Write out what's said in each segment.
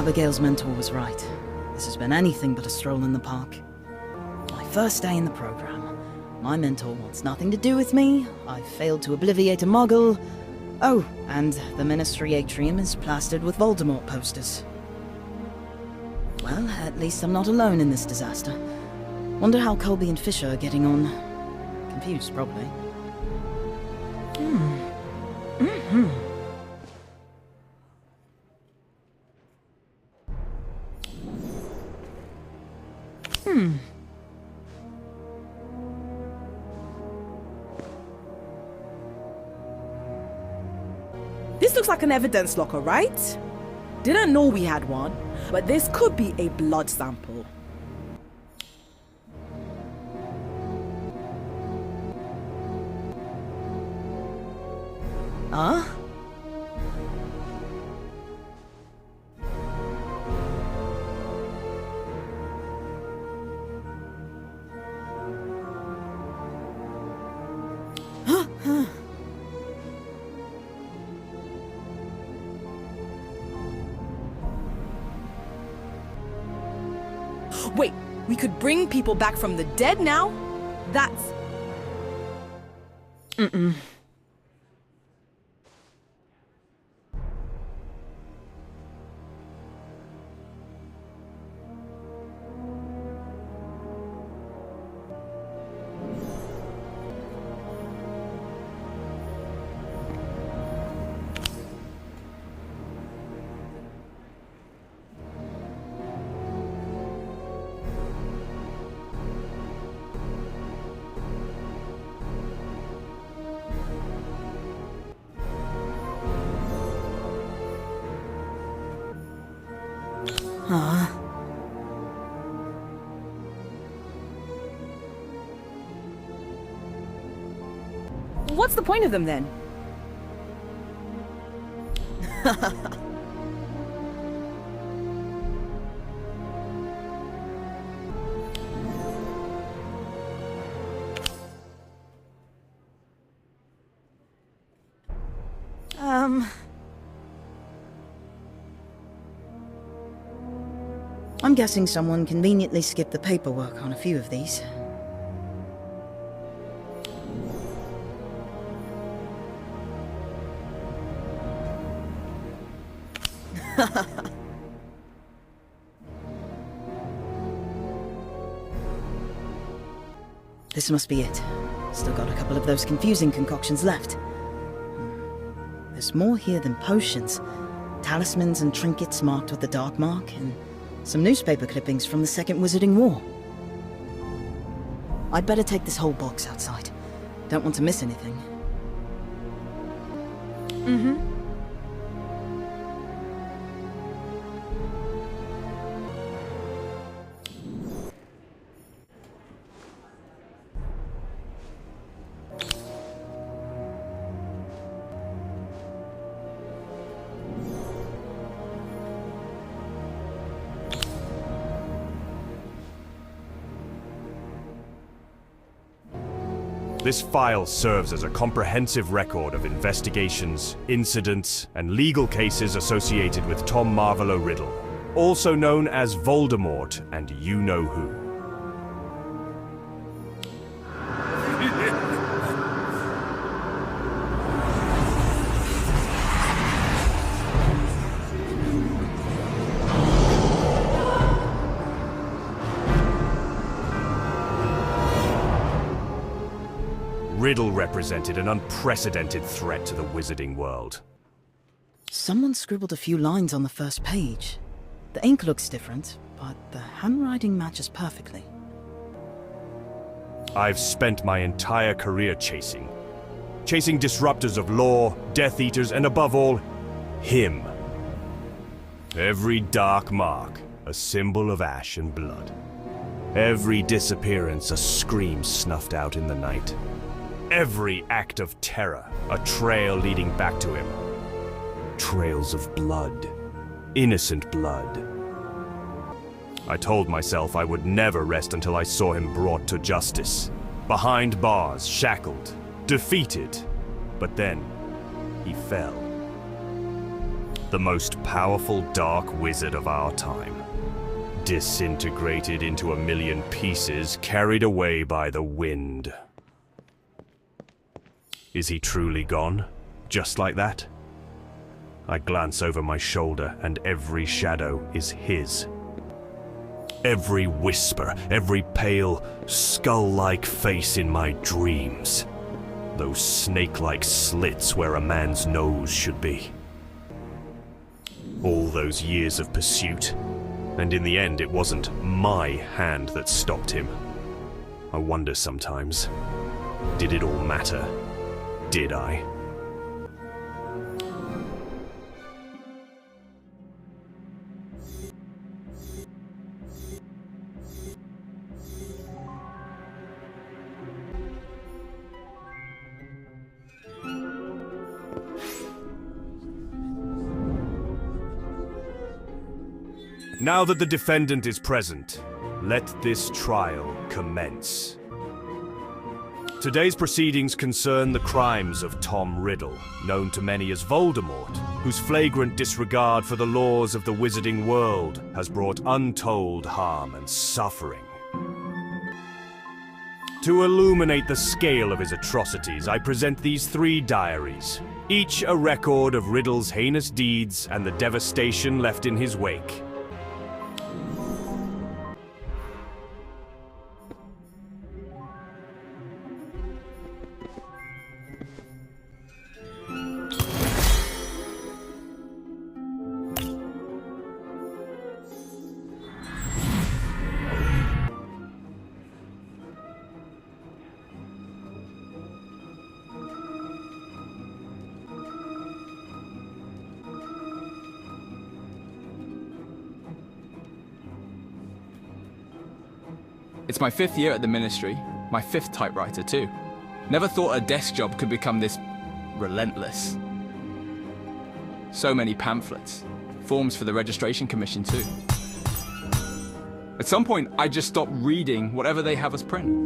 Abigail's mentor was right. This has been anything but a stroll in the park. My first day in the program. My mentor wants nothing to do with me. I've failed to obliviate a Muggle. Oh, and the Ministry atrium is plastered with Voldemort posters. Well, at least I'm not alone in this disaster. Wonder how Colby and Fisher are getting on. Confused, probably. This looks like an evidence locker, right? Didn't know we had one, but this could be a blood sample. Huh? Wait, we could bring people back from the dead now? That's... What's the point of them then? I'm guessing someone conveniently skipped the paperwork on a few of these. This must be it. Still got a couple of those confusing concoctions left. There's more here than potions. Talismans and trinkets marked with the Dark Mark, and some newspaper clippings from the Second Wizarding War. I'd better take this whole box outside. Don't want to miss anything. This file serves as a comprehensive record of investigations, incidents, and legal cases associated with Tom Marvolo Riddle, also known as Voldemort and you-know-who. Riddle represented an unprecedented threat to the wizarding world. Someone scribbled a few lines on the first page. The ink looks different, but the handwriting matches perfectly. I've spent my entire career chasing disruptors of law, Death Eaters, and above all, him. Every dark mark, a symbol of ash and blood. Every disappearance, a scream snuffed out in the night. Every act of terror, a trail leading back to him. Trails of blood. Innocent blood. I told myself I would never rest until I saw him brought to justice. Behind bars, shackled, defeated. But then, he fell. The most powerful dark wizard of our time. Disintegrated into a million pieces, carried away by the wind. Is he truly gone? Just like that? I glance over my shoulder, and every shadow is his. Every whisper, every pale, skull-like face in my dreams. Those snake-like slits where a man's nose should be. All those years of pursuit, and in the end it wasn't my hand that stopped him. I wonder sometimes, did it all matter? Did I? Now that the defendant is present, let this trial commence. Today's proceedings concern the crimes of Tom Riddle, known to many as Voldemort, whose flagrant disregard for the laws of the wizarding world has brought untold harm and suffering. To illuminate the scale of his atrocities, I present these 3 diaries, each a record of Riddle's heinous deeds and the devastation left in his wake. It's my 5th year at the Ministry, my 5th typewriter too. Never thought a desk job could become this relentless. So many pamphlets, forms for the Registration Commission too. At some point, I just stopped reading whatever they have us print.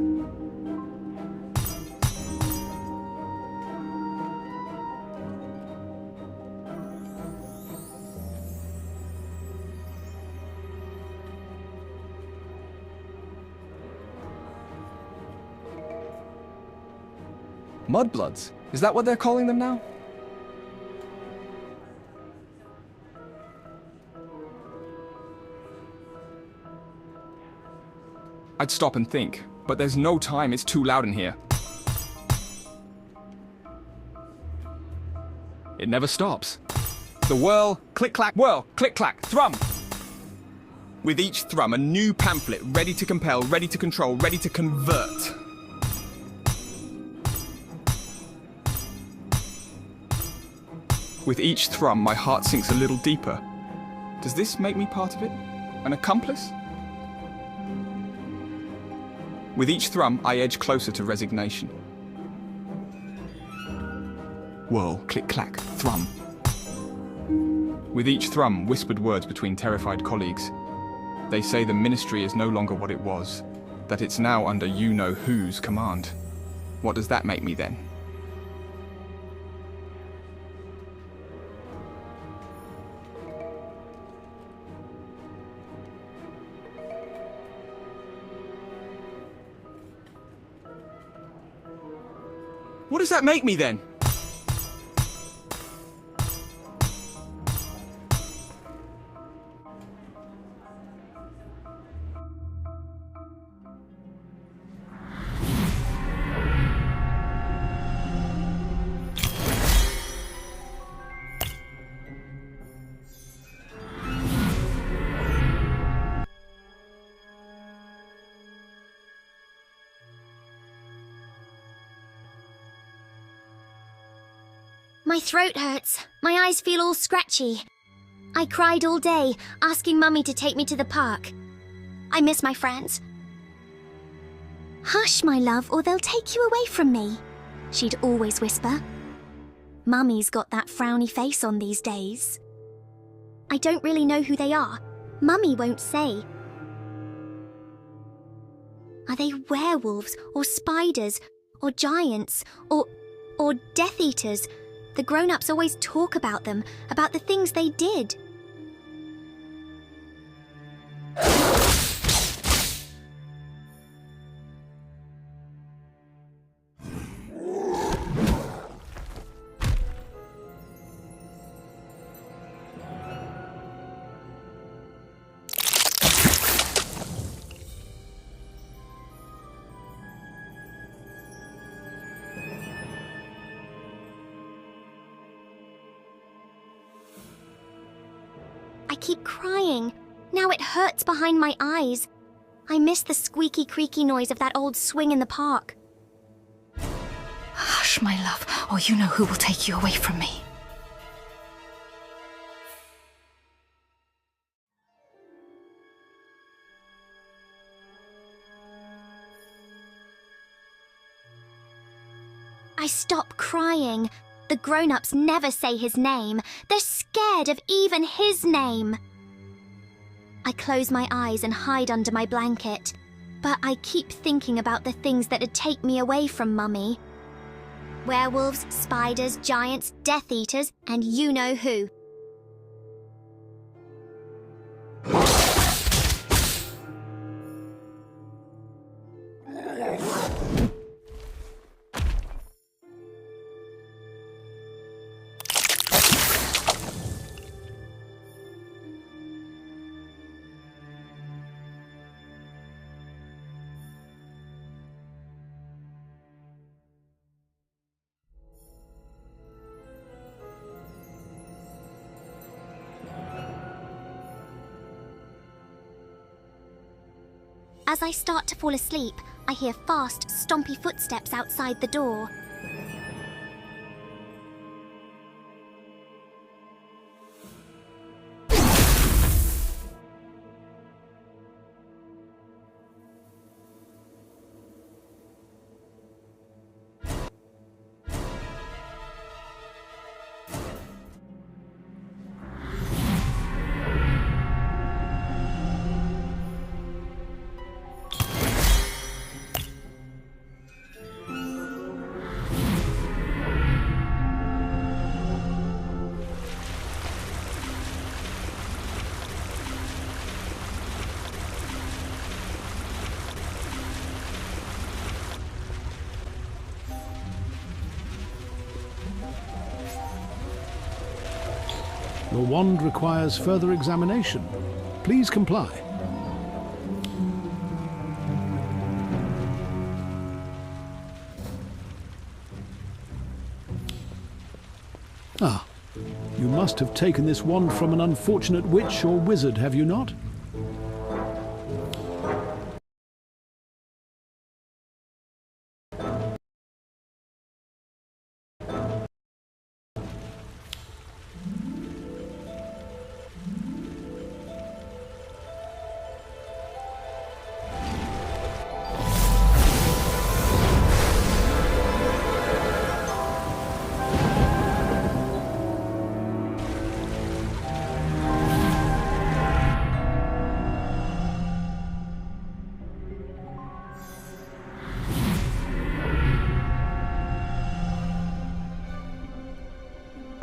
Mudbloods? Is that what they're calling them now? I'd stop and think, but there's no time, it's too loud in here. It never stops. The whirl, click-clack, whirl, click-clack, thrum! With each thrum, a new pamphlet, ready to compel, ready to control, ready to convert. With each thrum, my heart sinks a little deeper. Does this make me part of it? An accomplice? With each thrum, I edge closer to resignation. Whirl, click-clack, thrum. With each thrum, whispered words between terrified colleagues. They say the Ministry is no longer what it was, that it's now under you-know-who's command. What does that make me then? What does that make me then? My throat hurts. My eyes feel all scratchy. I cried all day, asking Mummy to take me to the park. I miss my friends. Hush, my love, or they'll take you away from me, she'd always whisper. Mummy's got that frowny face on these days. I don't really know who they are. Mummy won't say. Are they werewolves, or spiders, or giants, or Death Eaters? The grown-ups always talk about them, about the things they did. I keep crying. Now it hurts behind my eyes. I miss the squeaky, creaky noise of that old swing in the park. Hush, my love, or you know who will take you away from me. I stop crying. The grown-ups never say his name. They're scared of even his name. I close my eyes and hide under my blanket, but I keep thinking about the things that'd take me away from Mummy. Werewolves, spiders, giants, Death Eaters, and you know who. As I start to fall asleep, I hear fast, stompy footsteps outside the door. Your wand requires further examination. Please comply. Ah, you must have taken this wand from an unfortunate witch or wizard, have you not?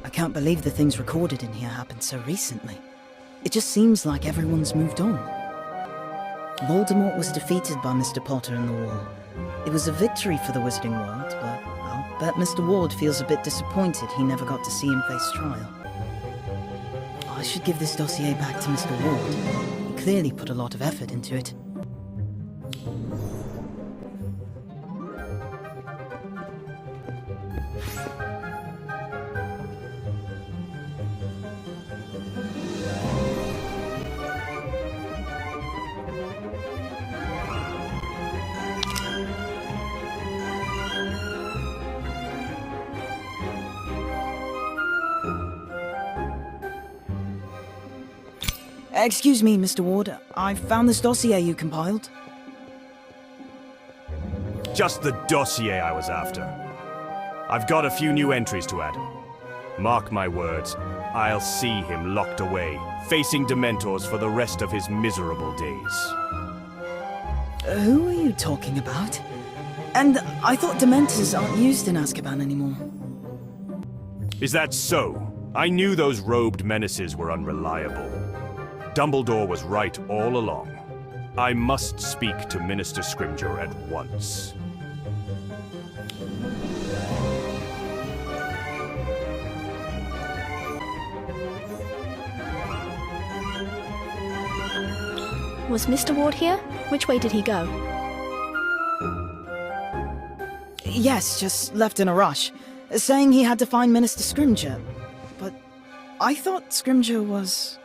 I can't believe the things recorded in here happened so recently. It just seems like everyone's moved on. Voldemort was defeated by Mr. Potter in the Wall. It was a victory for the Wizarding World, but I'll bet Mr. Ward feels a bit disappointed he never got to see him face trial. I should give this dossier back to Mr. Ward. He clearly put a lot of effort into it. Excuse me, Mr. Ward. I found this dossier you compiled. Just the dossier I was after. I've got a few new entries to add. Mark my words, I'll see him locked away, facing Dementors for the rest of his miserable days. Who are you talking about? And I thought Dementors aren't used in Azkaban anymore. Is that so? I knew those robed menaces were unreliable. Dumbledore was right all along. I must speak to Minister Scrimgeour at once. Was Mr. Ward here? Which way did he go? Yes, just left in a rush, saying he had to find Minister Scrimgeour. But I thought Scrimgeour was...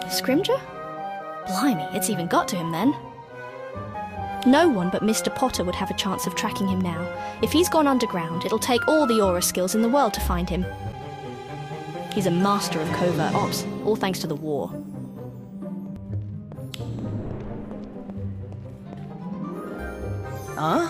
Scrimgeour? Blimey, it's even got to him then. No one but Mr. Potter would have a chance of tracking him now. If he's gone underground, it'll take all the aura skills in the world to find him. He's a master of covert ops, all thanks to the war. Huh?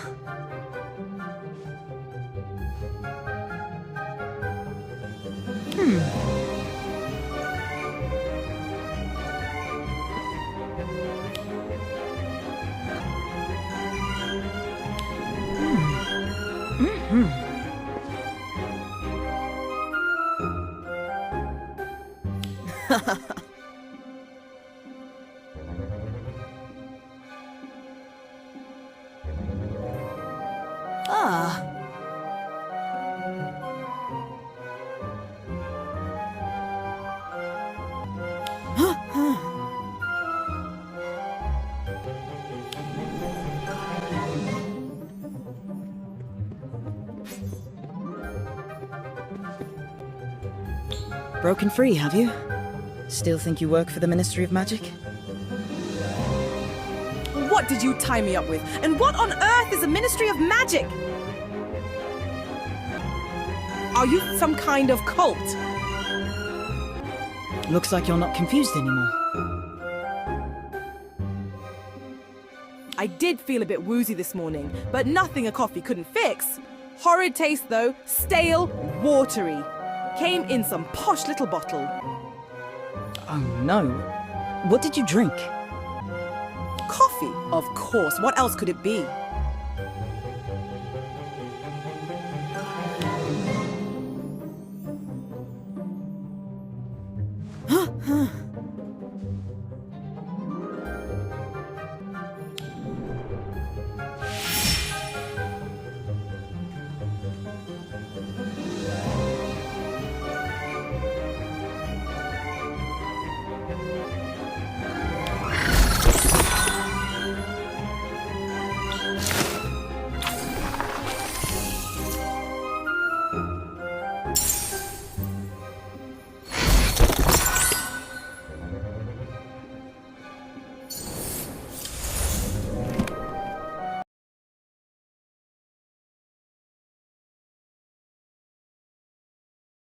Ah. Broken free, have you? Still think you work for the Ministry of Magic? What did you tie me up with? And what on earth is a Ministry of Magic? Are you some kind of cult? Looks like you're not confused anymore. I did feel a bit woozy this morning, but nothing a coffee couldn't fix. Horrid taste though, stale, watery. Came in some posh little bottle. Oh no. What did you drink? Coffee, of course. What else could it be?